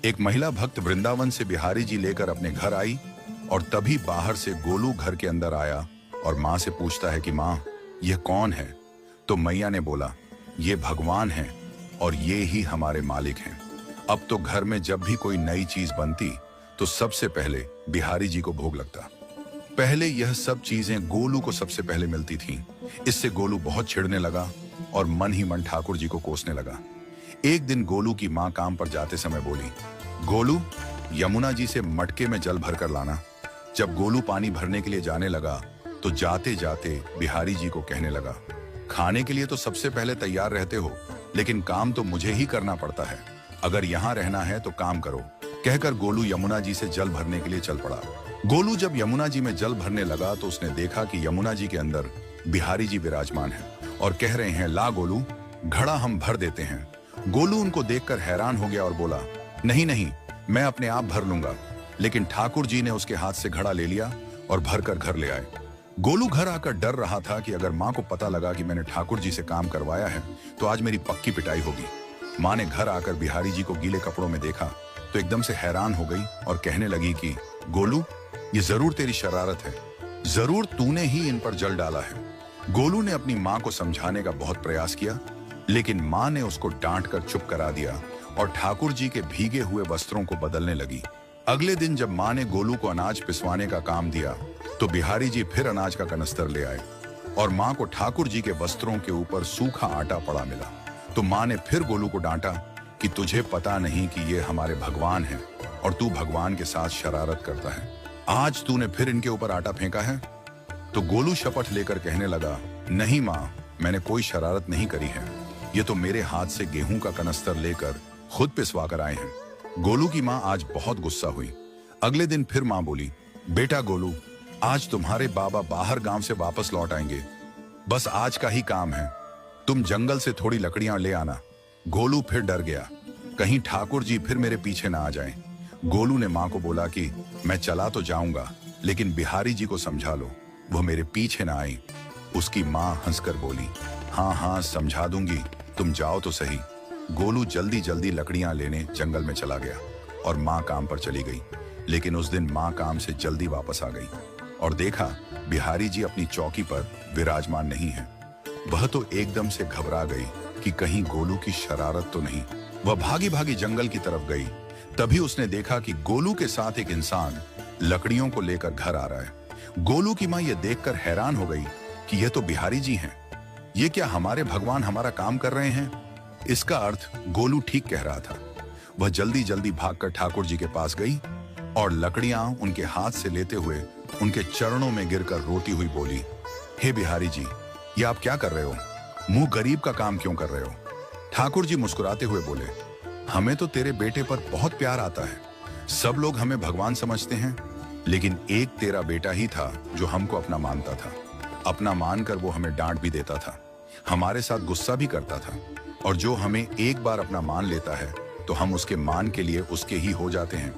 एक महिला भक्त वृंदावन से बिहारी जी लेकर अपने घर आई और तभी बाहर से गोलू घर के अंदर आया और माँ से पूछता है कि माँ, यह कौन है? तो मैया ने बोला, ये भगवान हैं और ये ही हमारे मालिक हैं। अब तो घर में जब भी कोई नई चीज बनती तो सबसे पहले बिहारी जी को भोग लगता। पहले यह सब चीजें गोलू को सबसे पहले मिलती थीं। इससे गोलू बहुत चिढ़ने लगा और मन ही मन ठाकुर जी को कोसने लगा। एक दिन गोलू की माँ काम पर जाते समय बोली, गोलू, यमुना जी से मटके में जल भर कर लाना। जब गोलू पानी भरने के लिए जाने लगा तो जाते जाते बिहारी जी को कहने लगा, खाने के लिए तो सबसे पहले तैयार रहते हो, लेकिन काम तो मुझे ही करना पड़ता है। अगर यहाँ रहना है तो काम करो। कहकर गोलू यमुना जी से जल भरने के लिए चल पड़ा। गोलू जब यमुना जी में जल भरने लगा तो उसने देखा कि यमुना जी के अंदर बिहारी जी विराजमान हैं और कह रहे हैं, ला गोलू, घड़ा हम भर देते हैं। गोलू उनको देखकर हैरान हो गया और बोला, नहीं नहीं, मैं अपने आप भर लूंगा। लेकिन ठाकुर जी ने उसके हाथ से घड़ा ले लिया और भरकर घर ले आए। गोलू घर आकर डर रहा था कि अगर माँ को पता लगा कि मैंने ठाकुर जी से काम करवाया है तो आज मेरी पक्की पिटाई होगी। माँ ने घर आकर बिहारी जी को गीले कपड़ों में देखा तो एकदम से हैरान हो गई और कहने लगी कि गोलू, ये जरूर तेरी शरारत है, जरूर तूने ही इन पर जल डाला है। गोलू ने अपनी माँ को समझाने का बहुत प्रयास किया, लेकिन माँ ने उसको डांट कर चुप करा दिया और ठाकुर जी के भीगे हुए वस्त्रों को बदलने लगी। अगले दिन जब माँ ने गोलू को अनाज पिसवाने का काम दिया तो बिहारी जी फिर अनाज का कनस्तर ले आए और माँ को ठाकुर जी के वस्त्रों के ऊपर सूखा आटा पड़ा मिला। तो माँ ने फिर गोलू को डांटा कि तुझे पता नहीं कि ये हमारे भगवान हैं और तू भगवान के साथ शरारत करता है। आज तूने फिर इनके ऊपर आटा फेंका है। तो गोलू शपथ लेकर कहने लगा, नहीं माँ, मैंने कोई शरारत नहीं करी है। ये तो मेरे हाथ से गेहूं का कनस्तर लेकर खुद पिसवा कर आए हैं। गोलू की माँ आज बहुत गुस्सा हुई। अगले दिन फिर माँ बोली, बेटा गोलू, आज तुम्हारे बाबा बाहर गांव से वापस लौट आएंगे। बस आज का ही काम है, तुम जंगल से थोड़ी लकड़ियां ले आना। गोलू फिर डर गया, कहीं ठाकुर जी फिर मेरे पीछे ना आ जाएं। गोलू ने माँ को बोला कि मैं चला तो जाऊंगा, लेकिन बिहारी जी को समझा लो, वह मेरे पीछे ना आई। उसकी माँ हंसकर बोली, हाँ हाँ समझा दूंगी, तुम जाओ तो सही। गोलू जल्दी जल्दी लकड़ियां लेने जंगल में चला गया और माँ काम पर चली गई। लेकिन उस दिन माँ काम से जल्दी वापस आ गई और देखा बिहारी जी अपनी चौकी पर विराजमान नहीं है। वह तो एकदम से घबरा गई कि कहीं गोलू की शरारत तो नहीं। वह भागी भागी जंगल की तरफ गई। तभी उसने देखा कि गोलू के साथ एक इंसान लकड़ियों को लेकर घर आ रहा है। गोलू की माँ यह देखकर हैरान हो गई कि यह तो बिहारी जी हैं। ये क्या हमारे भगवान हमारा काम कर रहे हैं? इसका अर्थ गोलू ठीक कह रहा था। वह जल्दी जल्दी भागकर ठाकुर जी के पास गई और लकड़ियां उनके हाथ से लेते हुए उनके चरणों में गिरकर रोती हुई बोली, हे बिहारी जी, ये आप क्या कर रहे हो? मुंह गरीब का काम क्यों कर रहे हो? ठाकुर जी मुस्कुराते हुए बोले, हमें तो तेरे बेटे पर बहुत प्यार आता है। सब लोग हमें भगवान समझते हैं, लेकिन एक तेरा बेटा ही था जो हमको अपना मानता था। अपना मानकर वो हमें डांट भी देता था, हमारे साथ गुस्सा भी करता था, और जो हमें एक बार अपना मान लेता है तो हम उसके मान के लिए उसके ही हो जाते हैं।